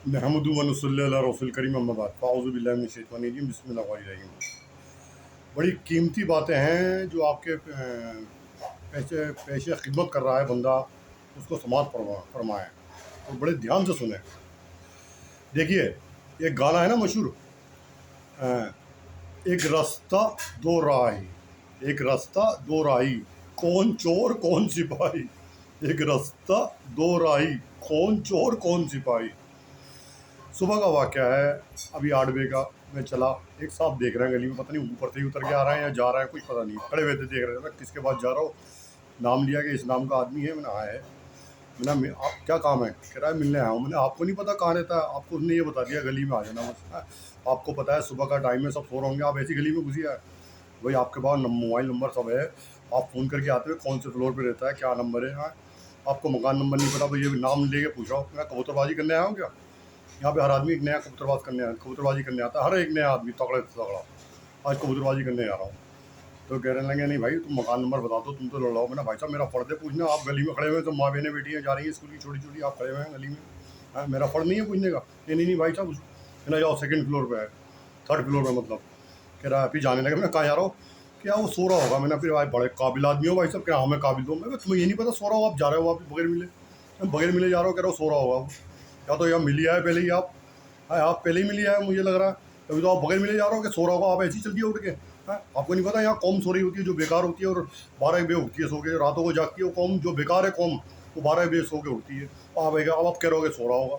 नहमदुहु व नसल्ली अला रसूलिल करीम अम्मा बाद फ़ाऊज़ु बिल्लाहि मिनश शैतानिर रजीम बिस्मिल्लाहिर्रहमानिर्रहीम। बड़ी कीमती बातें हैं जो आपके पैसे पेशे खिदमत कर रहा है बंदा, उसको समाज फरमाएँ तो बड़े ध्यान से सुने। देखिए, एक गाना है ना मशहूर, एक रास्ता दो राही, एक रास्ता दो राही, कौन चोर कौन सिपाही। एक रास्ता दो राही, कौन चोर कौन सिपाही। सुबह का वाक़या है, अभी 8 बजे का मैं चला, एक साहब देख रहे हैं गली में, पता नहीं ऊपर से ही उतर के आ रहे हैं या जा रहे हैं, कुछ पता नहीं, खड़े हुए थे देख रहे थे। मैं किसके पास जा रहा हूँ, नाम लिया कि इस नाम का आदमी है। मैंने हाँ है। मैंने आप क्या काम है, कह रहा है मिलने आया हूँ। मैंने आपको नहीं पता कहाँ रहता है, आपको उसने ये बता दिया गली में आ जाना बस। आपको पता है सुबह का टाइम है, सब सो रहे होंगे, आप ऐसी गली में घुसी है। भाई आपके पास मोबाइल नंबर सब है, आप फ़ोन करके आते हुए कौन से फ्लोर पे रहता है, क्या नंबर है। हाँ, आपको मकान नंबर नहीं पता, भाई ये नाम लेके पूछ रहा हूँ। मैं कबूतरबाजी करने आया हूँ क्या। यहाँ पे हर आदमी एक नया कबूतरबाजी करने आता है, हर एक नया आदमी तगड़े से तगड़ा। आज कबूतरबाजी करने आ रहा हूँ। तो कह रहे लगे नहीं भाई तुम मकान नंबर बता दो, तुम तो लड़ाओ। मैंने भाई साहब मेरा फ़र्ज़ है पूछना, आप गली में खड़े हुए हैं, तो माँ बहनें बेटियाँ जा रही हैं स्कूल की छोटी छोटी, आप खड़े हुए हैं गली में। हाँ, मेरा फ़र्ज़ नहीं है पूछने का। नहीं नहीं भाई साहब, मैंने जाओ सेकंड फ्लोर पे है, थर्ड फ्लोर पे मतलब। कह रहा है फिर जाने लगे। मैंने कहाँ जा रहा हूँ, क्या वो सो रहा होगा। मैंने फिर भाई बड़े काबिल आदमी हो भाई साहब, क्या हमें काबिल दो। मैं तुम्हें ये नहीं पता सो रहा हो, आप जा रहे हो आप बगैर मिले। बगैर मिले जा रहा हो, कह रहा हो सो रहा होगा। या तो यार मिल ही आए पहले ही आप। हाँ, आप पहले ही मिल ही आए मुझे लग रहा है, तभी तो आप बगैर मिले जा रहे हो कि सो रहा होगा। आप ऐसे ही चल दिए उठ के। हाँ, आपको नहीं पता यहाँ कौम सो रही होती है जो बेकार होती है, और 12 बजे उठती है सो के, रातों को जागती है। वो कौम जो बेकार है कौम, वो 12 बजे सो के उठती है। अब आप कह रहे हो कि सो रहा होगा।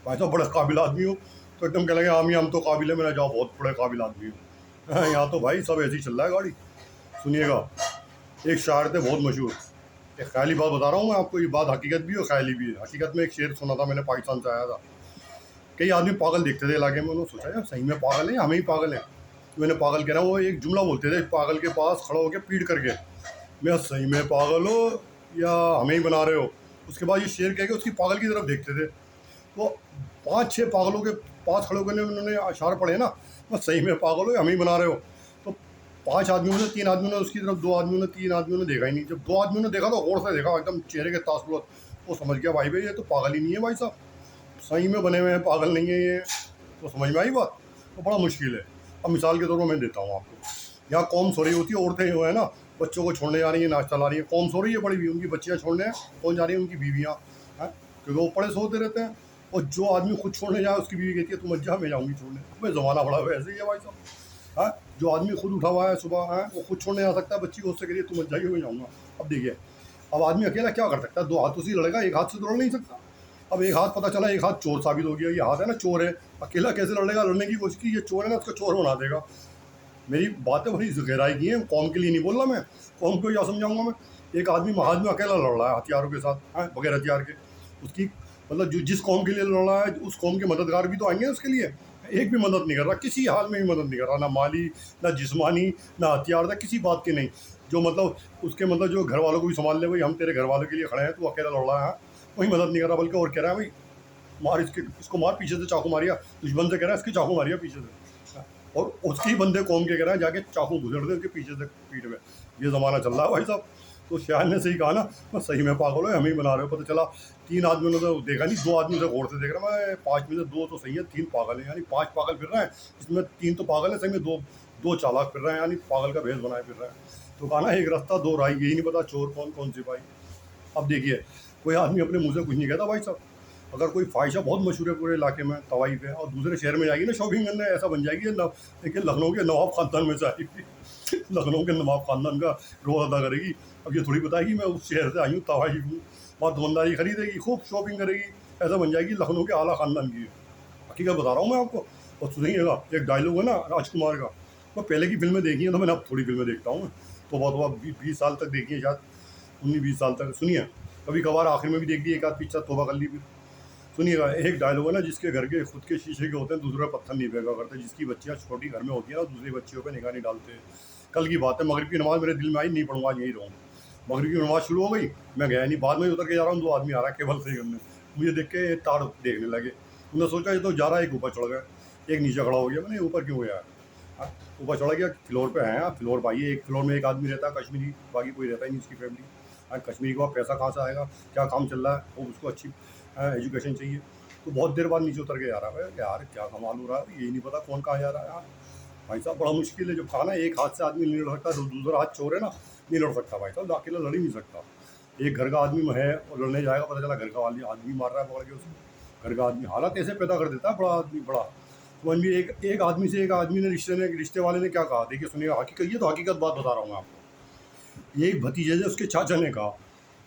भाई साहब बड़े काबिल आदमी हो, तो एकदम कह लगे हम तो काबिल है। मैंने जाओ बहुत बड़े काबिल आदमी हो। हाँ, यहाँ तो भाई सब ऐसे ही चल रहा है गाड़ी। सुनिएगा, एक शायर थे बहुत मशहूर, एक ख्याली बात बता रहा हूँ मैं आपको, ये बात हकीकत भी है और ख्याली भी है। हकीकत में एक शेर सुना था मैंने, पाकिस्तान से आया था। कई आदमी पागल देखते थे इलाके में, उन्होंने सोचा यार सही में पागल है, हमें ही पागल है। तो मैंने पागल कह रहा हूँ, वो एक जुमला बोलते थे पागल के पास खड़ा होकर पीट करके, मैं सही में पागल हो या हमें ही बना रहे हो। उसके बाद ये शेर कह के उसकी पागल की तरफ देखते थे। वो 5-6 पागलों के पास खड़े होकर उन्होंने अशार पढ़े ना, मैं सही में पागल हो या हमें ही बना रहे हो। तो 5 आदमियों ने, 3 आदमियों ने उसकी तरफ, 2 आदमियों ने, 3 आदमियों ने देखा ही नहीं। जब 2 आदमियों ने देखा तो गौर से देखा, एकदम चेहरे के तासुरात, वो समझ गया भाई ये तो पागल ही नहीं है भाई साहब, सही में बने हुए हैं, पागल नहीं है ये। तो समझ में आई बात। तो बड़ा मुश्किल है। अब मिसाल के तौर पर मैं देता हूँ आपको, यहाँ कौम सो रही होती है, औरतें जो है ना बच्चों को छोड़ने जा रही हैं, नाश्ता ला रही है, कौम सो रही है बड़ी भी, उनकी बच्चियाँ छोड़ने हैं, कौन जा रही है, उनकी बीवियाँ हैं, क्योंकि वो पड़े सोते रहते हैं। और जो आदमी खुद छोड़ने जाए उसकी बीवी कहती है तुम मत जा, मैं जाऊँगी छोड़ने। मैं ज़माना बड़ा वैसे ही है भाई साहब। हाँ, जो आदमी खुद उठा हुआ है सुबह है, वो खुद छोड़ने जा सकता है बच्ची को, उससे करिए तुम मत जाइए मैं जाऊँगा। अब देखिए, अब आदमी अकेला क्या कर सकता है, 2 हाथों से ही लड़ेगा, एक हाथ से तो लड़ नहीं सकता। अब एक हाथ पता चला, एक हाथ चोर साबित हो गया, ये हाथ है ना चोर है, अकेला कैसे लड़ेगा, लड़ने की कोशिश की, ये चोर है ना उसको चोर बना देगा। मेरी बातें बड़ी गहराई की हैं, कौम के लिए नहीं बोल रहा मैं, कौम को क्या समझाऊंगा मैं। एक आदमी महाज में अकेला लड़ रहा है हथियारों के साथ, है बगैर हथियार के। उसकी मतलब जो जिस कौम के लिए लड़ रहा है, उस कौम के मददगार भी तो आएंगे उसके लिए। एक भी मदद नहीं कर रहा, किसी हाल में भी मदद नहीं कर रहा, ना माली, ना जिस्मानी, ना हथियार, ना किसी बात की नहीं। जो मतलब उसके मतलब जो घर वालों को भी संभाल ले, भाई हम तेरे घर वालों के लिए खड़े हैं, तू अकेला लड़ रहा है, वही मदद नहीं कर रहा, बल्कि और कह रहा है भाई मार इसको मार, पीछे से चाकू मारिया, दुश्मन से कह रहा है इसकी चाकू मारिया पीछे से। और उसके ही बंदे कौम के कह रहा है जाके चाकू घुसेड़ दे उसके पीछे से पीठ में। ये ज़माना चल रहा है भाई साहब। तो शायर ने सही कहा ना, मैं सही में पागल हो, हमें ही बना रहे हो। पता चला 3 आदमियों ने तो देखा नहीं, 2 आदमी से गौर से देख रहा मैं, 5 में से 2 तो सही है, 3 पागल है, यानी 5 पागल फिर रहे हैं, इसमें 3 तो पागल है, सही में 2 चालाक फिर रहे हैं, यानी पागल का भेष बनाए फिर रहे हैं। तो कहा ना एक रास्ता दो राही, यही नहीं पता चोर कौन कौन सिपाही। अब देखिए, कोई आदमी अपने मुँह से कुछ नहीं कहता भाई साहब। अगर कोई फ़ाहिशा बहुत मशहूर है पूरे इलाके में, तवाइफ है, और दूसरे शहर में जाएगी ना शॉपिंग करने, ऐसा बन जाएगी देखिए लखनऊ के नवाब ख़ानदान में से आएगी। लखनऊ के नवाब ख़ानदान का रोल अदा करेगी। अब ये थोड़ी बताएगी मैं उस शहर से आई हूँ, तवाइफ हूँ, वहाँ दुकानदारी खरीदेगी, खूब शॉपिंग करेगी, ऐसा बन जाएगी लखनऊ के आला ख़ानदान की है। हकीकत बता रहा हूँ मैं आपको। और सुनिएगा, एक डायलॉग है ना राजकुमार का, मैं पहले की फिल्में देखी हैं, तो मैंने अब थोड़ी फिल्में देखता हूँ। तो बहुत 20 साल तक देखी है शायद, 19-20 साल तक। सुनिए, कभी कभार आखिर में भी देख ली एक आध पिक्चर, तौबा कर ली फिर। सुनिएगा, एक डायलॉग है ना, जिसके घर के खुद के शीशे के होते हैं दूसरे पत्थर नहीं फेंका करते, जिसकी बच्चियाँ छोटी घर में होती है ना दूसरी बच्चियों पे निगाह नहीं डालते। कल की बात है, मगरिब की नमाज़ मेरे दिल में आई, नहीं पढ़ूंगा यहीं रहूँ। मगरिब की नमाज़ शुरू हो गई, मैं गया नहीं, बाद में उतर के जा रहा हूँ, 2 आदमी आ रहा है केवल सही करने। मुझे देख के तार देखने लगे। उन्होंने सोचा ये तो जा रहा है, एक ऊपर चढ़ गया, एक नीचे खड़ा हो गया। मैंने ऊपर क्यों गया। हाँ, ऊपर चढ़ा गया, फ्लोर पे है, फ्लोर पाइए, एक फ्लोर में एक आदमी रहता है कश्मीरी, बाकी कोई रहता ही नहीं उसकी फैमिली। कश्मीरी को पैसा कहाँ से आएगा, क्या काम चल रहा है, वो उसको अच्छी एजुकेशन चाहिए। तो बहुत देर बाद नीचे उतर के आ रहा है, यार क्या कमाल हो रहा है, यही नहीं पता कौन कहाँ जा रहा है यार। भाई साहब बड़ा मुश्किल है, जब कहा ना एक हाथ से आदमी नहीं लड़ सकता, दूसरा हाथ चोर है ना, नहीं लड़ सकता भाई साहब, अकेला लड़ ही नहीं सकता। एक घर का आदमी है और लड़ने जाएगा, पता चला घर का वाली आदमी मार रहा है पकड़ के उसको। घर का आदमी हालत ऐसे पैदा कर देता है, बड़ा आदमी बड़ा। तो भी एक आदमी से एक आदमी ने रिश्ते वाले ने क्या कहा, देखिए सुनिएगा, हकीकत ये तो हकीकत बात बता रहा हूँ मैं आपको। एक भतीजे से उसके चाचा ने कहा,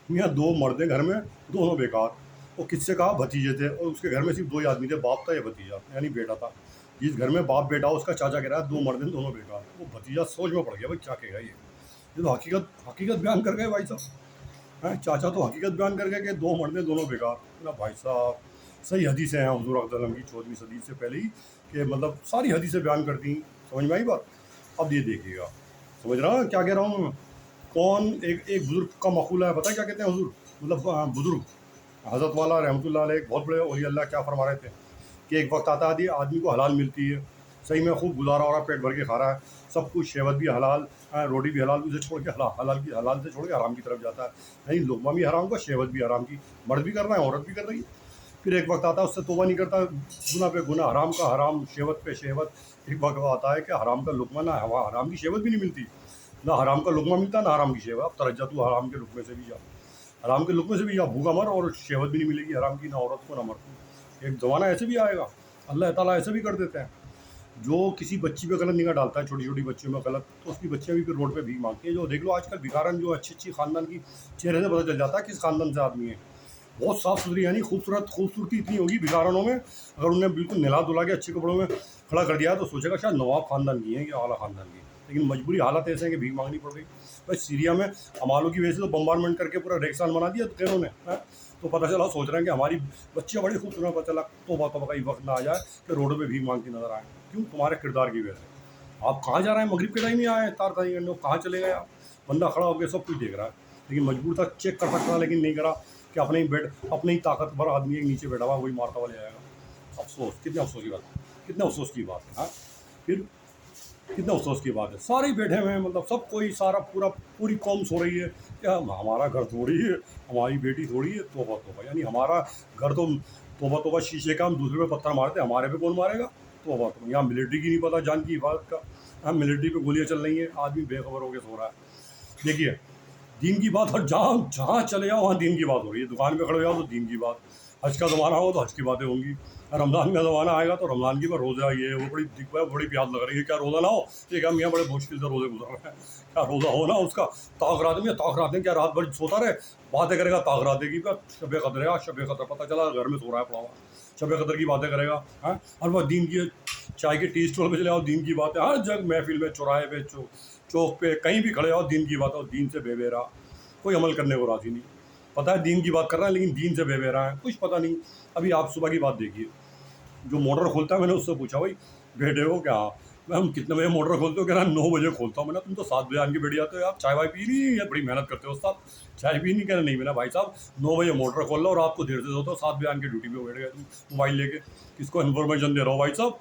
यहाँ दो मर्द हैं घर में, दोनों बेकार। वो किससे कहा, भतीजे थे, और उसके घर में सिर्फ दो ही आदमी थे, बाप था या भतीजा, यानी बेटा था। जिस घर में बाप बेटा, उसका चाचा कह रहा है दो मर्द हैं दोनों बेकार। वो भतीजा सोच में पड़ गया, भाई क्या कहेगा ये तो हकीकत हकीकत बयान कर गए भाई साहब। हैं, चाचा तो हकीकत बयान कर गए कि दो मर्द हैं दोनों बेकार ना। भाई साहब सही हदीसें हैं हुज़ूर अक़दस की 14वीं सदी से पहले ही, कि मतलब सारी हदीसें बयान करती। समझ में आई बात। अब ये देखिएगा, समझ रहा हूँ क्या कह रहा हूँ मैं। कौन एक बुजुर्ग का मकूला है, पता है क्या कहते हैं हुजूर, मतलब बुजुर्ग हज़रत वाला रहमतुल्लाह अलैह, एक बहुत बड़े औलिया अल्लाह, क्या फरमा रहे थे कि एक वक्त आता है आदमी को हलाल मिलती है, सही में खूब गुजारा हो रहा है, पेट भर के खा रहा है, सब कुछ, शहवत भी हलाल, रोटी भी हलाल, उसे छोड़ के हलाल से छोड़ के हराम की तरफ जाता है। नहीं, लुक़मा भी हराम का, शहवत भी हराम की, मर्द भी कर रहा है औरत भी कर रही है। फिर एक वक्त आता है उससे तौबा नहीं करता, गुना पे गुना, हराम का हराम, शहवत पे शहवत। एक वक्त आता है कि हराम का लुक़मा, ना हराम की शहवत भी नहीं मिलती, ना हराम का लुक़मा मिलता, ना हराम की शहवत। अब तरज्जा तू हराम के लुक़मे से भी जा, हराम के लुक़मे से भी जा, भूखा मर, और शहवत भी नहीं मिलेगी हराम की, ना औरत को ना मर्द को। एक ज़माना ऐसे भी आएगा, अल्लाह ताला ऐसे भी कर देते हैं। जो किसी बच्ची पे गलत निगाह डालता है, छोटी छोटी बच्चियों में गलत, तो उसकी बच्चियाँ भी फिर रोड पे भीख मांगती हैं। जो देख लो आजकल भिखारन, जो अच्छी अच्छी ख़ानदान की, चेहरे से पता चल जाता है किस ख़ानदान से आदमी है। बहुत साफ़ सुथरी, यानी खूबसूरती इतनी होगी भिखारनों में, अगर उन्हें बिल्कुल नहला धुला के अच्छे कपड़ों में खड़ा कर दिया तो सोचेगा शायद नवाब ख़ानदान की है या आला ख़ानदान की। लेकिन मजबूरी हालात ऐसे हैं कि भीख मांगनी पड़ गई। भाई सीरिया में हमालों की वजह से तो बम्बारमेंट करके पूरा रेगिस्तान बना दिया गैरों ने, है? तो पता चला, सोच रहे हैं कि हमारी बच्चियाँ बड़ी खूबसूरत, पता चला तौबा तौबा का वक्त ना आ जाए कि रोडों पे भीख मांगती नजर आए। क्यों? तुम्हारे किरदार की वजह से। आप कहाँ जा रहे हैं, मगरिब के टाइम ही आए तारतारी करने, कहाँ चले गए आप? बंदा खड़ा होकर सब कुछ देख रहा है, लेकिन मजबूर था, चेक कर सकता, लेकिन नहीं करा कि अपने ही बेड, अपने ही ताकतवर आदमी एक नीचे बैठा हुआ, वही मारता हुआ ले आएगा। अफसोस, कितने अफसोस की बात है, कितने अफसोस की बात है। हाँ, फिर कितना अफसोस की बात है, सारे ही बैठे हुए हैं, मतलब सब कोई, सारा पूरी कौम सो रही है। क्या हमारा घर थोड़ी है, हमारी बेटी थोड़ी है, तोबा तोबा, यानी हमारा घर तो तोबा तोबा शीशे का, हम दूसरे पे पत्थर मारते, हमारे पे कौन मारेगा? तोबा तोबा। यहाँ मिलिट्री की नहीं पता जान की हिफाजत का, यहाँ मिलिट्री पे गोलियाँ चल रही हैं, आदमी बेखबर होकर सो रहा है। देखिए दीन की बात, हर जहाँ जहाँ चले जाओ वहाँ दीन की बात हो रही है। दुकान पे खड़े हो जाओ तो दीन की बात, हज का ज़माना हो तो हज की बातें होंगी, रमज़ान का ज़माना आएगा तो रमज़ान की बात, रोज़ा ये वो, बड़ी दिक्कत, बड़ी प्यास लग रही है, क्या रोज़ा ना हो? एक हम यहाँ बड़े मुश्किल से रोज़े गुजर रहे हैं, क्या रोज़ा हो ना उसका? ताक रात में, ताक रात में क्या रात भर सोता रहे, बातें करेगा ताक रात की, शब कदर है, शब कदर, पता चला घर में सो रहा है पड़ा हुआ, शब कदर की बातें करेगा। हाँ, और वह दीन की, चाय के टी स्टॉल पे चले आओ, दीन की बातें, हर जगह महफिल में, चौराहे पे, चौक पे, कहीं भी खड़े आओ, दीन की बात हो, दीन से बेबेरा, कोई अमल करने को राज़ी नहीं। पता है दीन की बात कर रहा है, लेकिन दीन से बेबेरा है, कुछ पता नहीं। अभी आप सुबह की बात देखिए, जो मोटर खोलता है, मैंने उससे पूछा, भाई बैठे हो क्या? मैं, हम कितने बजे मोटर खोलते हो? कह रहा 9 बजे खोलता हूँ। मैंने, तुम तो 7 बजे आन के बैठ जाते हो, आप चाय वाय पी नहीं, या बड़ी मेहनत करते हो उस्ताद, चाय पी नहीं? कहना नहीं। मैंने, भाई साहब 9 बजे मोटर खोल लो और आपको देर से सोते हो, 7 बजे आन के ड्यूटी पे बैठ गए तुम मोबाइल लेके, किसको इन्फॉर्मेशन दे रहा हो? भाई साहब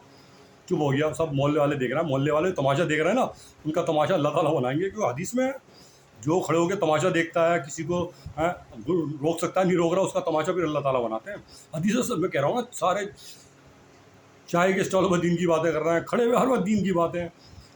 चुप हो गया। सब मोहल्ले वाले देख रहे हैं, मोहल्ले वाले तमाशा देख रहे हैं ना, उनका तमाशा अल्लाह ताला बनाएंगे, क्योंकि हदीस में जो खड़े होकर तमाशा देखता है, किसी को रोक सकता है, नहीं रोक रहा, उसका तमाशा फिर अल्लाह ताला बनाते हैं। हदीस से मैं कह रहा हूँ ना, सारे चाय के स्टॉलों में दीन की बातें कर रहे हैं, खड़े हुए हर वक्त दीन की बातें।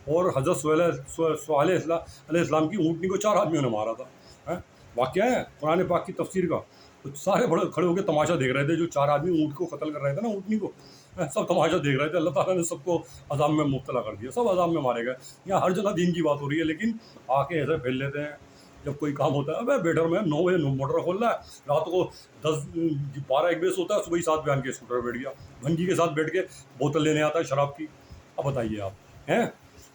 और हज़रत सोहेल अलैहिस्सलाम की ऊँटनी को 4 आदमियों ने मारा था, हैं? वाक़या है कुरान पाक की तफसीर का। तो सारे बड़े खड़े होकर तमाशा देख रहे थे, जो 4 आदमी ऊँट को कत्ल कर रहे थे ना, ऊँटनी को, सब तमाशा देख रहे थे। अल्लाह ताला ने सबको अज़ाब में मुब्तला कर दिया, सब अज़ाब में मारे गए। यहाँ हर जगह दीन की बात हो रही है, लेकिन आके ऐसे फैल लेते हैं जब कोई काम होता है। अबे बेटर में 9 बजे मोटर खोल रहा है, रात को 10-12-1 बजे सोता है, सुबह ही 7 बजे आन के स्कूटर बैठ गया, भंगी के साथ बैठ के बोतल लेने आता है शराब की। अब बताइए आप, हैं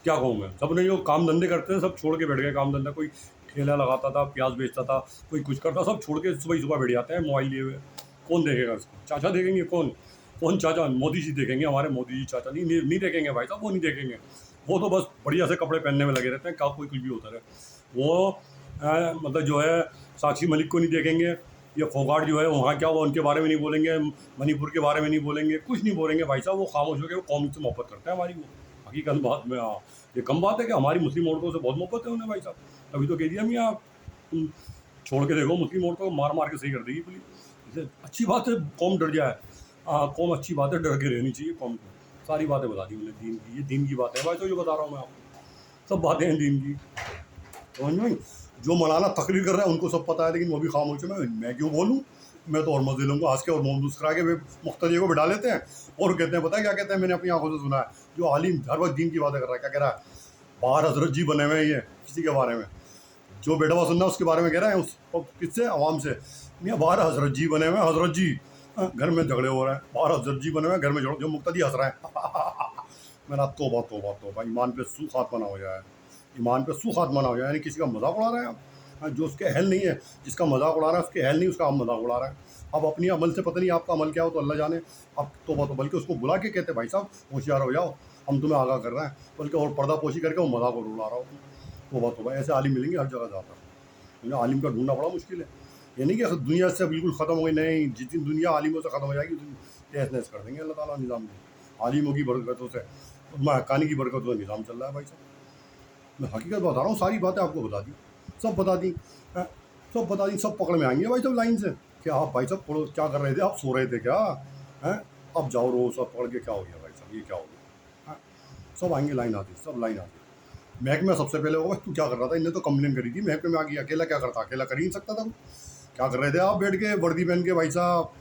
क्या कहूँ मैं? सब ने जो काम धंधे करते हैं सब छोड़ के बैठ गए काम धंधा। कोई ठेला लगाता था, प्याज बेचता था, कोई कुछ करता, सब छोड़ के सुबह ही सुबह बैठ जाते हैं मोबाइल लिए हुए। कौन देखेगा इसको? चाचा देखेंगे? कौन कौन चाचा? मोदी जी देखेंगे, हमारे मोदी जी। चाचा नहीं देखेंगे भाई साहब, वो नहीं देखेंगे। वो तो बस बढ़िया से कपड़े पहनने में लगे रहते हैं, क्या कोई कुछ भी होता रहे। वो मतलब जो है, साक्षी मलिक को नहीं देखेंगे, या फोगाट जो है वहाँ क्या, वो उनके बारे में नहीं बोलेंगे, मणिपुर के बारे में नहीं बोलेंगे, कुछ नहीं बोलेंगे भाई साहब। वो खामोश हो गए, वो कौम से मोहब्बत करते हैं हमारी। वो हकीकत बात में, हाँ, ये कम बात है कि हमारी मुस्लिम औरतों से बहुत मोहब्बत है उन्हें भाई साहब। अभी तो कह दिया मियाँ, तुम छोड़ के देखो, मुस्लिम औरतों को मार मार के सही कर देगी पुलिस। इससे अच्छी बात है कौम डर जाए, हाँ, कौम अच्छी बात है, डर के रहनी चाहिए कौम को। सारी बातें बता दी मैंने दीन की, ये दीन की बात है भाई, तो ये बता रहा हूँ मैं आपको, सब बातें हैं दीन की। समझ में आई? जो मौलाना तकरीर कर रहा है उनको सब पता है, लेकिन वो भी खामोश है। मैं क्यों बोलूँ? मैं तो और मजे लूँगा हंस के, और मोम मुस्करा के वे मुख्तदी को बिठा लेते हैं और कहते हैं, पता है क्या कहते हैं, मैंने अपनी आंखों से सुना है, जो आलिम हर वक्त दीन की बातें कर रहा है, क्या कह रहा है, बाहर हजरत जी बने हुए हैं ये किसी के बारे में, जो बेटा हुआ सुनना उसके बारे में कह रहे हैं, उस किससे, अवाम से। मियाँ बाहर हजरत जी बने हुए हैं, हजरत जी, घर में झगड़े हो रहे हैं, बाहर हजरत जी बने हुए हैं, घर में झगड़े, जो मुक्तदी हंस रहे हैं। मेरा तोबा तोबा तोबा, ईमान पे सू खात्मा ना हो जाए, ईमान पे सू खात्मा ना हो जाए। यानी किसी का मजाक उड़ा रहे हैं आप। हाँ, जो उसके अहल नहीं है, जिसका मजाक उड़ा रहा है उसके अहल नहीं, उसका हम मजाक उड़ा रहे हैं। अब अपनी अमल से पता नहीं आपका अमल क्या हो, तो अल्लाह जाने। अब तोबा तो, बल्कि उसको बुला के कहते, भाई साहब होशियार हो जाओ, हम तुम्हें आगाह कर रहे हैं, बल्कि और पर्दापोशी करके वो मजाक और उड़ा रहा हो। तोबा तोबा, ऐसे आलिम मिलेंगे हर जगह जाता है। आलिम का ढूंढना बड़ा मुश्किल है। ये नहीं कि दुनिया से बिल्कुल ख़त्म हो गई, नहीं, जितनी दुनिया आलिमों से ख़त्म हो जाएगी उतनी तहस नहस कर देंगे अल्लाह ताला निज़ाम में। आलिमों की बरकतों से, हक्कानी की बरकतों से निज़ाम चल रहा है भाई साहब। मैं हकीकत बता रहा हूँ, सारी बातें आपको बता दी, सब बता दी, हैं, सब बता दी, सब पकड़ में आएंगे भाई साहब लाइन से। क्या आप भाई साहब पढ़ो, क्या कर रहे थे आप, सो रहे थे क्या? हैं, अब जाओ रो, सब पकड़ के क्या हो गया भाई साहब, ये क्या हो गया? हैं, सब आएंगे लाइन आती, सब लाइन आती। महकमे सबसे पहले होगा, तू क्या कर रहा था, इनने तो कंप्लेन करी थी महकमे में आ गया, अकेला क्या करता, अकेला कर ही नहीं सकता था। क्या कर रहे थे आप बैठ के वर्दी पहन के भाई साहब?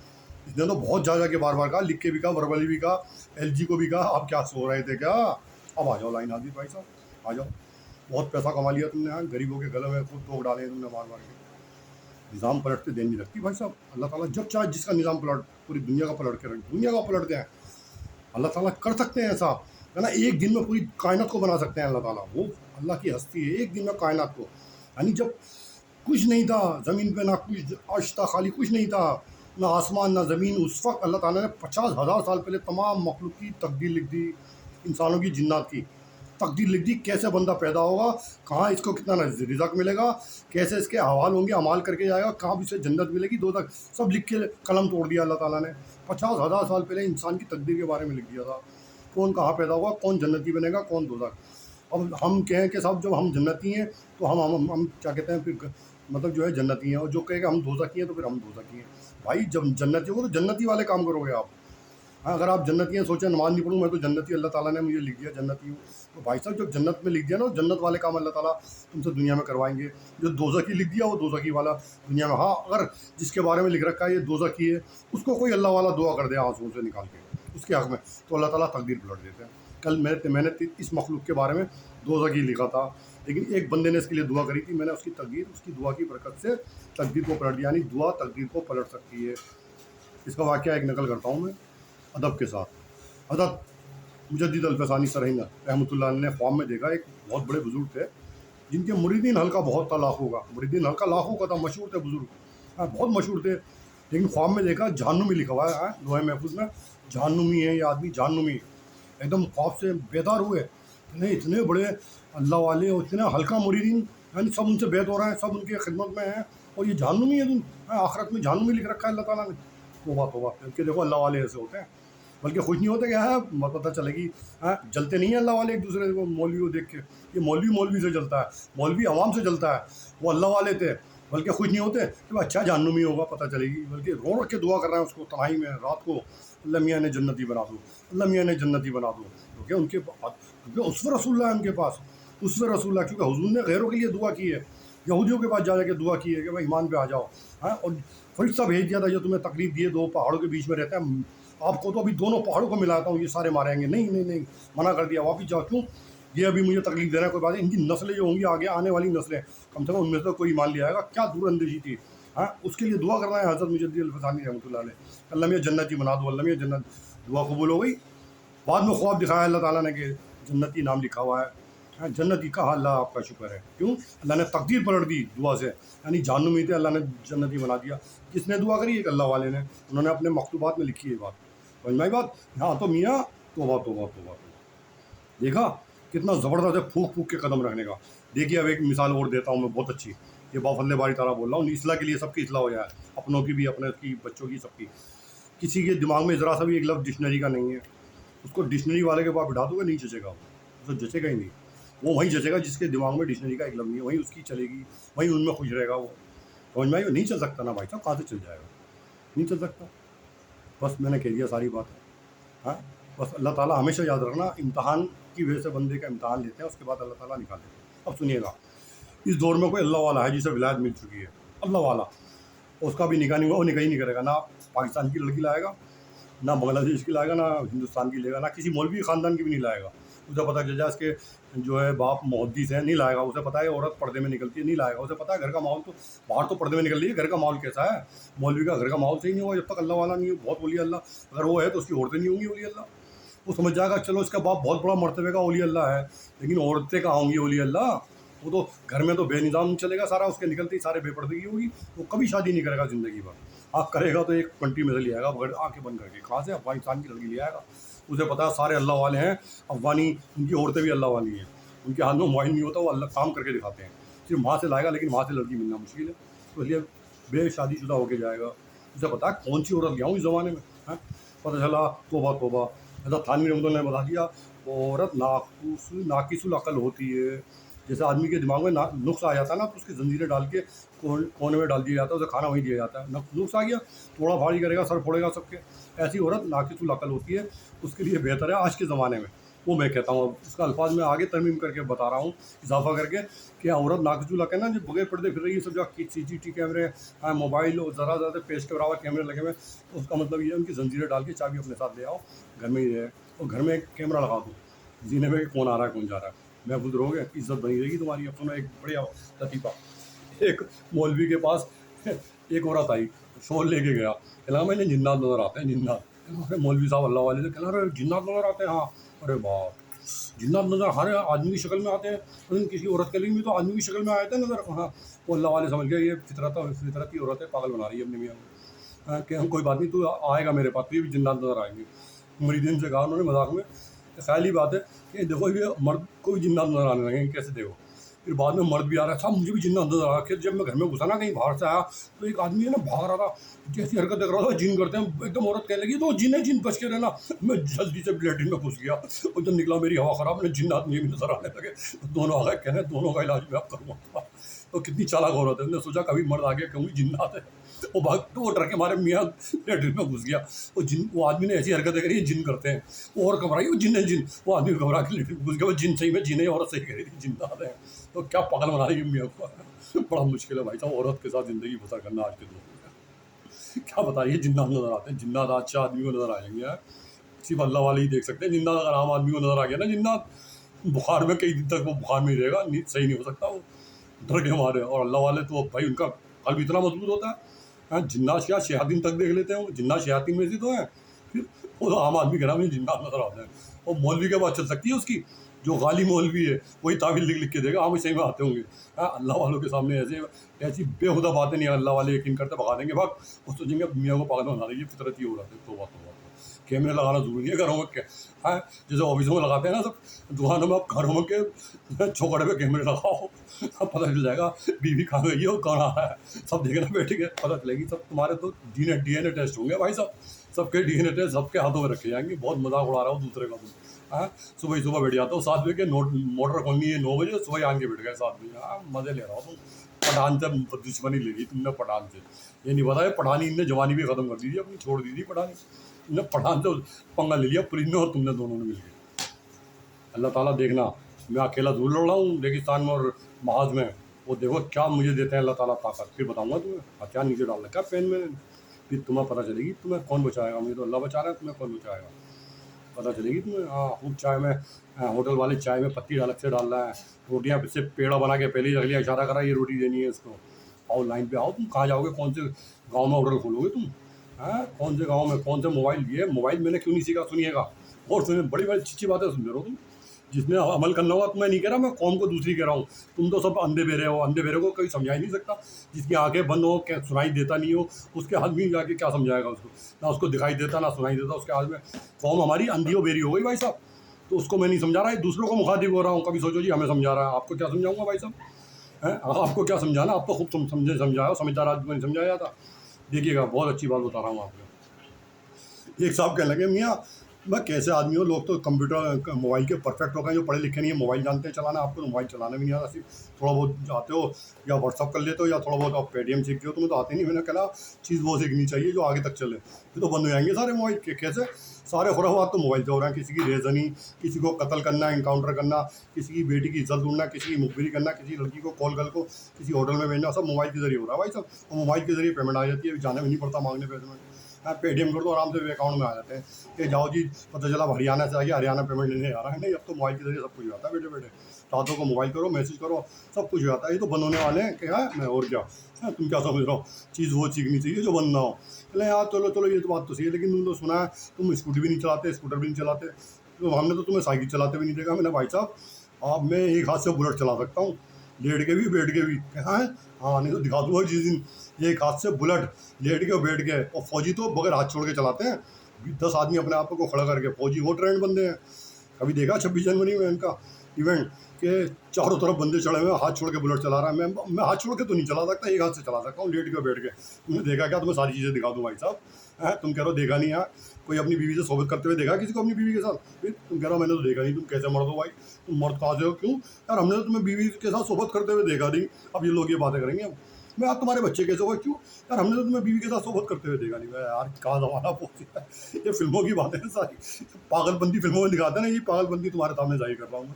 इसने तो बहुत जा के बार बार कहा, लिख के भी कहा, वर्बली भी कहा, एलजी को भी कहा, आप क्या सो रहे थे क्या? अब आ जाओ लाइन आती भाई साहब, आ जाओ। बहुत पैसा कमा लिया तुमने यार, गरीबों के गले में खुद तोड़ डाले हैं तुमने मार मार के। निज़ाम पलटते देर नहीं लगती भाई साहब। अल्लाह ताला जब चाहे जिसका निज़ाम पलट, पूरी दुनिया का पलट के रख, दुनिया का पलट दें। अल्लाह ताला कर सकते हैं ऐसा, है ना, एक दिन में पूरी कायनात को बना सकते हैं अल्लाह ताला। वो अल्लाह की हस्ती है, एक दिन में कायनात को। यानी जब कुछ नहीं था ज़मीन पे, ना कुछ अर्श था, खाली कुछ नहीं था, ना आसमान ना ज़मीन, उस वक्त अल्लाह ताला ने 50,000 साल पहले तमाम मखलूक की तकदीर लिख दी, इंसानों की, जिन्नात की तकदीर लिख दी। कैसे बंदा पैदा होगा, कहाँ इसको कितना रिज़्क मिलेगा, कैसे इसके अहवाल होंगे, अमाल करके जाएगा, कहाँ भी इसे जन्नत मिलेगी, दो तक सब लिख के कलम तोड़ दिया अल्लाह ताला ने। 50,000 साल पहले इंसान की तकदीर के बारे में लिख दिया था, कौन कहाँ पैदा होगा, कौन जन्नती बनेगा, कौन दोज़ख। अब हम कहें कि साहब जब हम जन्नती हैं तो हम क्या कहते हैं फिर, मतलब जो है जन्नती हैं, और जो कहेगा हम दोज़खी हैं तो फिर हम दोज़खी हैं। भाई जब जन्नती हो तो जन्नती वाले काम करोगे आप। हाँ, अगर आप जन्नती हैं, सोचें नमाज नहीं पढ़ूँ मैं तो जन्नती, अल्लाह ताला ने मुझे लिख दिया जन्नती हूँ, तो भाई साहब जब जन्नत में लिख दिया ना, जन्नत वाले काम अल्लाह ताला तुमसे दुनिया में करवाएंगे। जो दोज़खी लिख दिया वो दोज़खी वाला दुनिया में। हाँ, अगर जिसके बारे में लिख रखा है ये दोज़खी है, उसको कोई अल्लाह वाला दुआ कर दे आंसुओं से निकाल के उसके हक़ में, तो अल्लाह ताला तकदीर पलट देते हैं। कल मैंने इस मखलूक के बारे में दोज़खी लिखा था, लेकिन एक बंदे ने इसके लिए दुआ करी थी, मैंने उसकी तकदीर, उसकी दुआ की बरकत से तकदीर को पलट दिया। यानी दुआ तकदीर को पलट सकती है। इसका वाक़या एक नकल करता हूँ मैं अदब के साथ। हज़रत मुजद्दिद अल-फ़सानी सरहिंद रहमतुल्लाह अलैह ने ख्वाब में देखा, एक बहुत बड़े बुज़ुर्ग थे जिनके मुरीदीन हल्का बहुत था, लाखों का मुरीदीन हल्का, लाखों का था, मशहूर थे बुज़ुर्ग, हाँ, बहुत मशहूर थे। लेकिन ख्वाब में देखा जहन्नुमी लिखा हुआ है लोहे महफूज़ में, जहन्नुमी है ये आदमी, जहन्नुमी। एकदम ख्वाब से बेदार हुए, इतने इतने बड़े अल्लाह वाले और इतने हल्का मुरीदीन, यानी सब उनसे बैत हो रहे हैं, सब उनके खिदमत में हैं, और ये जहन्नुमी है तुम, आखिरत में जहन्नुमी लिख रखा है अल्लाह ताला ने। तौबा तौबा, क्योंकि देखो अल्लाह वाले ऐसे होते हैं, बल्कि खुश नहीं होते, क्या है पता चलेगी, हाँ, जलते नहीं है अल्लाह वाले एक दूसरे को, मौलवी को देख के। ये मौलवी मौलवी से जलता है, मौलवी आवाम से जलता है, वो अल्लाह वाले थे, बल्कि खुश नहीं होते कि अच्छा जहन्नुमी होगा, पता चलेगी, बल्कि रो रख के दुआ कर रहे हैं उसको तन्हाई में रात को, अल्लाह मियाँ ने जन्नती बना दो, अल्लाह मियाँ ने जन्नती बना दो। क्योंकि उनके क्योंकि उसवे रसूलुल्लाह है उनके पास, उसवे रसूलुल्लाह, क्योंकि हुजूर ने गैरों के लिए दुआ की है, यहूदियों के पास जा के दुआ की है कि भाई ईमान पे आ जाओ, हाँ, और फरिश्ता भेज दिया था जो तुम्हें तकलीफ दिए, दो पहाड़ों के बीच में रहता है, आपको तो अभी दोनों पहाड़ों को मिलाता हूँ, ये सारे मारेंगे, नहीं नहीं नहीं, मना कर दिया, वापिस जाओ। क्यों? ये अभी मुझे तकलीफ दे रहा है, कोई बात नहीं, इनकी नस्लें जो होंगी आगे आने वाली नस्लें, कम से कम उनमें से तो कोई मान लिया आएगा, क्या दूर अंदेशी थी। हाँ, उसके लिए दुआ करना है हज़रत मुजद्दिद अल-फ़सानी रहमतुल्लाह अलैह, अल्लाह मियाँ जन्नती बना दो, अल्लाह मियाँ जन्नत, दुआ कबूल हो गई। बाद में ख्वाब दिखाया अल्लाह ताला ने कि जन्नती नाम लिखा हुआ है, हाँ, जन्नती, कहा अल्लाह आपका शुक्र है। क्यों? अल्लाह ने तकदीर पलट दी दुआ से, यानी जहन्नुमी थे, अल्लाह ने जन्नती बना दिया। किसने दुआ करी? एक अल्लाह वाले ने, उन्होंने अपने मकतूबात में लिखी है बात, समझ में आई बात? हाँ, तो मियाँ तौबा तौबा तौबा तौबा, देखा कितना ज़बरदस्त है फूक फूक के कदम रखने का। देखिए अब एक मिसाल और देता हूँ मैं, बहुत अच्छी, ये बाफल्ले बारी तारा बोल रहा हूँ, इसलाह के लिए, सबकी इसलाह हो जाए, अपनों की भी, अपने की, बच्चों की, सबकी। किसी के दिमाग में ज़रा सा भी एक लफ्ज़ डिक्शनरी का नहीं है, उसको डिक्शनरी वाले के पास बिठा दोगे नहीं जचेगा, वो तो जचेगा ही नहीं। वो वहीं जचेगा जिसके दिमाग में डिक्शनरी का एक लफ्ज़ नहीं है, वहीं उसकी चलेगी, वहीं उनमें खुश रहेगा वो। समझ में आई? नहीं चल सकता ना भाई साहब, कहाँ से चल जाएगा, नहीं चल सकता। बस मैंने कह दिया सारी बात। हाँ, बस अल्लाह ताला हमेशा याद रखना, इम्तहान की वजह से बंदे का इम्तहान लेते हैं, उसके बाद अल्लाह ताला निकाल देते हैं। अब सुनिएगा, इस दौर में कोई अल्लाह वाला है जिसे विलायत मिल चुकी है, अल्लाह वाला, उसका भी निकाह नहीं हुआ, वो निकाह ही नहीं करेगा, ना पाकिस्तान की लड़की लाएगा, ना बांग्लादेश की लाएगा, ना हिंदुस्तान की लेगा, ना किसी मौलवी ख़ानदान की भी नहीं लाएगा। उसे पता चल जाए इसके जो है बाप मुहद्दिस है, नहीं लाएगा। उसे पता है औरत पर्दे में निकलती है, नहीं लाएगा। उसे पता है घर का माहौल तो बाहर तो पर्दे में निकल रही है, घर का माहौल कैसा है, मौलवी का घर का माहौल सही नहीं होगा जब तक अल्लाह वाला नहीं हो, बहुत वली अल्लाह। अगर वो है तो उसकी औरतें नहीं होंगी वली अल्लाह। वो समझ जाएगा चलो इसका बाप बहुत बड़ा मर्तबे का वली अल्लाह है, लेकिन औरतें कहाँ होंगी वली अल्लाह। वो तो घर में तो बेनिज़ाम चलेगा सारा, उसके निकलते ही सारे बेपर्दगी होगी। वो कभी शादी नहीं करेगा ज़िंदगी भर। हाँ, करेगा तो एक कंट्री में से ले आएगा, बगैर आँखें बंद करके। कहाँ से? अफगानिस्तान की लड़की ले आएगा। उसे पता है सारे अल्लाह वाले हैं, अफगानी, उनकी औरतें भी अल्लाह वाली हैं। उनके हाथ में मोबाइल नहीं होता, वो अल्लाह काम करके दिखाते हैं। सिर्फ वहाँ से लाएगा, लेकिन वहाँ से लड़की मिलना मुश्किल है, तो इसलिए बेशादीशुदा होके जाएगा। उसे पता है कौन सी औरत ले आऊँ इस ज़माने में। हाँ, पता चला तौबा तौबा, ऐसा थानवी रहमतुल्लाह ने बता दिया, औरत नाकिसुल अकल होती है। जैसे आदमी के दिमाग में नुक्स आ जाता है ना, तो उसकी जंजीरें डाल के कोने में डाल दिया जाता है, उसे खाना वहीं दिया जाता है। नुक्स आ गया, थोड़ा भारी करेगा, सर फोड़ेगा सबके। ऐसी औरत नाकिसुल अकल होती है, उसके लिए बेहतर है आज के ज़माने में। वो मैं कहता हूँ, उसका अल्फाज में आगे तरमीम करके बता रहा हूँ, इजाफा करके, कि औरत नाकिसुल अकल है ना, जो बगैर पर्दे फिर रही है, सब जगह CCTV कैमरे, मोबाइल और ज़रा ज़्यादा पेश के बराबर कैमरे लगे हुए, तो उसका मतलब ये है उनकी जंजीरें डाल के चाबी अपने साथ ले आओ, घर में ही रहे, और घर में एक कैमरा लगा दो, जीने में कौन आ रहा है कौन जा रहा है, महफूज रहोगे, इज्जत बनी रहेगी तुम्हारी। अब सुनो एक बढ़िया लतीफ़ा। एक मौलवी के पास एक औरत आई, शॉल लेके गया, कहला मैंने जिन्नात नज़र आते हैं, जिन्नात। अरे मौलवी साहब अल्लाह वाले से, कहला अरे जिन्नात नज़र आते हैं? हाँ। अरे बाप, जिन्नात नज़र हर आदमी की शक्ल में आते हैं, लेकिन किसी औरत के लिए भी तो आदमी की शक्ल में आए थे नज़र। हाँ, वो अल्लाह वाले समझ गए ये फितरती औरत है, पागल बना रही है अपने मियाँ को। हाँ, कि हम कोई बात नहीं, तू आएगा मेरे पास, तो ये भी जिन्नात नज़र आएंगे। मुरीदीन से कहा उन्होंने मजाक में, ख्याली बात है कि देखो ये मर्द को भी जिन्नात नज़र आने लगे, कैसे देखो। फिर बाद में मर्द भी आ रहा था, मुझे भी जिन्नात नज़र आ रहा। फिर जब मैं घर में घुसा ना, कहीं बाहर से आया, तो एक आदमी है ना भाग रहा था, जैसी हरकत देख रहा था, जिन करते हैं एकदम। औरत कहने लगी तो जिन है, जिन बच के रहना। मैं जल्दी से लैट्रिन में घुस गया, और जब निकला मेरी हवा ख़राब, मैंने जिन्नात मुझे भी नज़र आने लगे। दोनों आ गए, कहने दोनों का इलाज मैं अब करूँगा। तो कितनी चालाक औरत है, उसने सोचा कभी मर्द आगे कहूँगी जिन्नात है, वो भाग तो वो डर के मारे मियाँ लैट्रिन में घुस गया। वो आदमी ने ऐसी हरकतें करी, जिन करते हैं। वो और घबराई, वो जिन है जिन, वो आदमी घबरा के लैट्रिन में घुस गया। वो जिन सही में जिन है, औरत सही कह रही थी जिन्नात है। तो क्या पागल बना रही है मियाँ को। बड़ा मुश्किल है भाई साहब औरत के साथ ज़िंदगी बसर करना आज के दौर में। क्या बताइए, जिन्नात नज़र आते हैं, जिन्नात अच्छा आदमी को नज़र आ जाएंगे यार, सिर्फ अल्लाह वाले ही देख सकते हैं जिन्नात। अगर आम आदमी को नज़र आ गया ना जिन्नात, बुखार में कई दिन तक वो बुखार में ही रहेगा, सही नहीं हो सकता वो, डर के मारे। और अल्लाह वाले तो भाई उनका कल्ब इतना मजबूत होता है। हाँ, जिन्नात क्या शयातीन तक देख लेते हैं, वो जिन्नात शयातीन में से तो हैं। फिर वो तो आम आदमी के नाम में जिन्नात नजर आते हैं। और मौलवी के बाद चल सकती है उसकी, जो गाली मौलवी है वही तावील लिख लिख के देगा, हाँ सही में आते होंगे। हाँ, अल्लाह वालों के सामने ऐसे ऐसी बेहुदा बातें नहीं, अल्लाह वाले यकीन करते भगा देंगे भाग। वो सोचेंगे मियाँ को पागल बना रही है, फितरत ही हो रहा है। तो बात कैमरे लगाना जरूरी है घरों में क्या। हाँ, जैसे ऑफिसों में लगाते हैं ना सब, दुकानों में, आप घरों में के चौकड़े पे कैमरे लगाओ, अब पता चल जाएगा बीवी कहाँ गई है और कौन आ रहा है, सब देखना बैठे के पता चलेगी। सब तुम्हारे तो DNA टेस्ट होंगे भाई साहब, सबके DNA टेस्ट सबके हाथों में रखे जाएंगे। बहुत मजाक उड़ा रहा हूँ दूसरे का तुम। हाँ, सुबह ही सुबह बैठ जाता हूँ 7 बजे के, मोटर खोलनी है 9 बजे, सुबह आन के बैठ गए 7 बजे। हाँ, मजे ले रहा हूँ तुम। पठान से दुश्मनी ले ली तुमने, पठान से। ये नहीं पता है पठानी इनने जवानी भी ख़त्म कर दी थी अपनी, छोड़ दी थी पठानी। तुमने पठान से पंगा ले लिया पुलिस ने और तुमने दोनों ने मिलकर। अल्लाह ताला देखना, मैं अकेला दूर लड़ रहा हूँ रेगिस्तान में और महाज में, वो देखो क्या मुझे देते हैं अल्लाह ताला ताकत। फिर बताऊँगा तुम्हें हथियार नीचे डालना क्या पेन में, फिर तुम्हें पता चलेगी तुम्हें कौन बचाएगा। मुझे तो अल्लाह बचा रहा है, तुम्हें कौन बचाएगा पता चलेगी तुम्हें। हाँ, खूब चाय में, होटल वाले चाय में पत्ती अलग से डाल रहा है, रोटियाँ से पेड़ा बना के पहले ही रख लिया, इशारा करा ये रोटी देनी है इसको। आओ लाइन पे आओ, तुम कहाँ जाओगे, कौन से गांव में होटल खोलोगे तुम? हाँ, कौन से गांव में, कौन से मोबाइल, ये मोबाइल मैंने क्यों नहीं सीखा सुनिएगा। और सुनिए, बड़ी बड़ी अच्छी बातें सुन रहे हो तुम, जिसमें अमल करना होगा। तो मैं नहीं कह रहा, मैं कौम को दूसरी कह रहा हूँ। तुम तो सब अंधे बेरे हो, अंधे बेरे को कोई समझा ही नहीं सकता। जिसकी आंखें बंद हो, क्या सुनाई देता नहीं हो, उसके हाथ में जाके क्या समझाएगा उसको, ना उसको दिखाई देता ना सुनाई देता उसके हाथ में। कौम हमारी अंधी हो बेरी हो गई भाई साहब, तो उसको मैं नहीं समझा रहा है, दूसरों को मुखातिब हो रहा हूँ। कभी सोचो जी हमें समझा रहा है, आपको क्या समझाऊंगा भाई साहब हैं? आपको क्या समझाना, आप तो खूब समझाया, समझदार आदमी को नहीं समझाया था। देखिएगा बहुत अच्छी बात बता रहा हूँ आपको। एक साहब कहने लगे, मियाँ मैं कैसे आदमी हो, लोग तो कंप्यूटर मोबाइल के परफेक्ट हो गए, जो पढ़े लिखे नहीं है मोबाइल जानते हैं चलाना। आपको तो मोबाइल चलाना भी नहीं आता, सिर्फ थोड़ा बहुत आते हो या व्हाट्सअप कर लेते हो या थोड़ा बहुत आप पेटीएम सीख गए हो, तुम्हें तो आते नहीं। मैंने कहा चीज़ वो सीखनी चाहिए जो आगे तक चले। ये तो बंद हो जाएंगे सारे मोबाइल के, कैसे सारे खुराफात तो मोबाइल से हो रहे हैं। किसी की रेजनी, किसी को कत्ल करना, इनकाउंटर करना, किसी की बेटी की इज्जत ढूंढना, किसी की मुखबिरी करना, किसी लड़की को कॉल कर को किसी होटल में भेजना, सब मोबाइल के जरिए हो रहा है भाई सब। और मोबाइल के जरिए पेमेंट आ जाती है, जाना भी नहीं पड़ता मांगने पैसे में। आप पेटीएम कर दो, आराम से अकाउंट में आ जाते हैं। कि जाओ जी, पता चला हरियाणा से आ गया, हरियाणा पेमेंट लेने आ रहा है। नहीं, अब तो मोबाइल के जरिए सब कुछ हो जाता है बैठे बैठे। रातों को मोबाइल करो, मैसेज करो, सब कुछ हो जाता है। ये तो बंद होने वाले हैं क्या है, मैं और क्या है, तुम क्या समझ रहे हो। चीज़ वो सीखनी चाहिए जो बंद ना हो। चले यार, चलो चलो, ये तो बात तो सही है, लेकिन तुम तो सुना है तुम स्कूटी भी नहीं चलाते, स्कूटर भी नहीं चलाते, तो हमने तो तुम्हें साइकिल चलाते भी नहीं देखा। मैंने भाई साहब, अब मैं एक हाथ से बुलेट चला सकता हूँ, लेट के भी बैठ के भी। हाँ हाँ, नहीं तो दिखा दूंगा जिस दिन एक हाथ से बुलेट लेट के बैठ के। और फौजी तो बगैर हाथ छोड़ के चलाते हैं, 10 आदमी अपने आप को खड़ा करके। फौजी वो ट्रेंड बंदे हैं। कभी देखा 26 जनवरी में इनका इवेंट के चारों तरफ बंदे चढ़े हुए हैं, हाथ छोड़ के बुलेट चला रहा है। मैं हाथ छोड़ के तो नहीं चला सकता, एक हाथ से चला सकता हूँ लेट के बैठ के। तुमने देखा क्या? तुम्हें सारी चीज़ें दिखा दूँ भाई साहब। है, तुम कह रहे हो देखा नहीं यार, कोई अपनी बीवी से सोबत करते हुए देखा किसी को अपनी बीवी के साथ? फिर तुम कह रहे हो मैंने तो देखा नहीं। तुम कैसे मर्द हो भाई? तुम मर्द कहाँ से हो? क्यों यार, हमने तो तुम्हें बीवी के साथ सोबत करते हुए देखा नहीं। अब ये लोग ये बातें करेंगे अब। मैं आज तुम्हारे बच्चे कैसे हो? क्यों यार, हमने तो तुम्हें बीवी के साथ सोबत करते हुए देखा नहीं। मैं यार, कहाँ ज़माना पहुँच गया है। ये फिल्मों की बातें हैं सारी, पागलपंती फिल्मों में दिखाते हैं ना। ये पागलपंती तुम्हारे सामने जाहिर कर रहा हूँ मैं।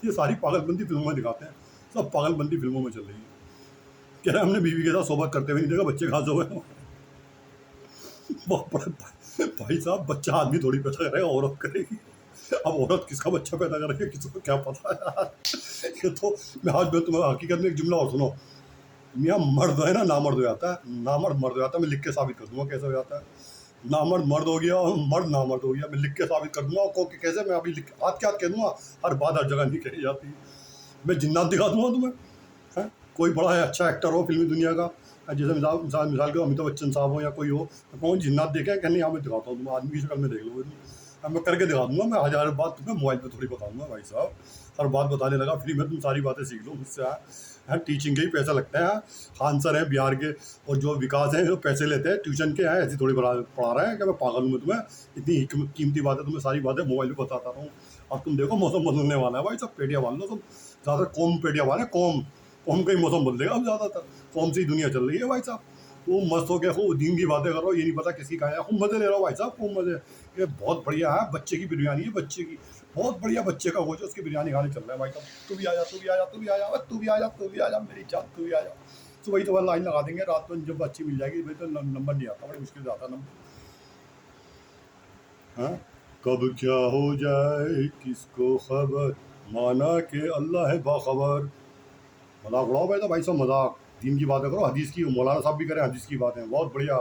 ये सारी पागलपंती फिल्मों में दिखाते हैं, सब पागलपंती फिल्मों में चल रही है। कह रहे हमने बीवी के साथ सोबत करते हुए नहीं देखा, बच्चे कहाँ से हुए? बहुत बड़ा भाई साहब, बच्चा आदमी थोड़ी पैदा करेगा, औरत करेगी। अब औरत किसका बच्चा पैदा करेगी, किसी को क्या पता है यार। ये तो मैं आज मैं तुम्हें हकीकत में एक जुमला और सुनो। मियाँ, मर्द है ना नामर्द हो जाता है, नामर्द मर्द हो जाता है। मैं लिख के साबित कर दूंगा कैसे हो जाता है। नामर्द मर्द हो गया और मर्द नामर्द हो गया, मैं लिख के साबित कर दूंगा। को कैसे, मैं अभी लिख हाथ के हाथ कह दूंगा। हर बात हर जगह नहीं कही जाती। मैं जिन्नात दिखा दूंगा तुम्हें। हैं, कोई बड़ा है अच्छा एक्टर हो फिल्मी दुनिया का, जैसे मिसाल मिसाल मिसाल के अमिताभ बच्चन साहब हो या कोई हो, तो कौन जिन्नात देखे? कहने यहाँ मैं दिखाता हूँ, तुम आदमी की शक्ल में देख लो। अब मैं करके दिखा दूंगा। मैं हज़ार बात तुम्हें मोबाइल पे थोड़ी बताऊंगा भाई साहब। हर बात बताने लगा फ्री में, तुम सारी बातें सीख लो मुझसे। हैं, टीचिंग के ही पैसे लगते हैं। खान सर हैं बिहार के, और जो विकास हैं जो पैसे लेते हैं ट्यूशन के हैं, ऐसी थोड़ी पढ़ा रहे हैं कि मैं पागल हूँ। मैं तुम्हें इतनी कीमती बातें, तुम्हें सारी बातें मोबाइल पे बताता हूँ। अब तुम देखो मौसम बदलने वाला है भाई, सब पेटियाँ बांध लो सब। ज़्यादा कौम पेटियाँ बांधे, कौम कौम का ही मौसम बदलेगा अब ज़्यादातर। कौम से ही दुनिया चल रही है भाई साहब। वो मस्त हो गया, खूब दीन की बातें करो, ये नहीं पता किसी का है। खूब मज़े ले रहा हो भाई साहब, खूब मज़े। ये बहुत बढ़िया है, बच्चे की बिरयानी है, बच्चे की बहुत बढ़िया। बच्चे का वो जो उसकी बिरयानी खाने चल रहा है भाई साहब। तू भी आ जा, तू भी आ जा, तू भी आ जा, तू भी आ जा, तू भी आ जा मेरी जान, तू भी आ जा। सुबह ही तो वह लाइन लगा देंगे, रात में जब अच्छी मिल जाएगी भाई तो नंबर नहीं आता, बड़ी मुश्किल से आता नंबर। हाँ, कब क्या हो जाए किसको खबर, माना कि अल्लाह है बाखबर। मजाक उड़ाओ भाई, तो भाई साहब मजाक, दीन की बातें करो, हदीस की। मौलाना साहब भी करें हदीस की बातें, बहुत बढ़िया।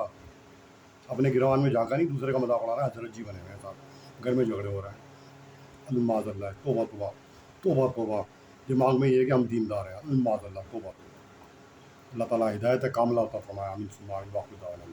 अपने गिरवान में झाँका नहीं, दूसरे का मजाक उड़ा रहा है। हजरत जी बने हुए हैं साहब, घर में झगड़े हो रहे हैं। अल्लाह, तोबा तोबा, तोबा तोबा। दिमाग में ये है कि हम दीनदार हैं। अल्लाह, तोबा तोबा। अल्लाह ताला हिदायत कामिला अता फरमाए। आमीन सुम्मा आमीन। वाक़िब दावाना।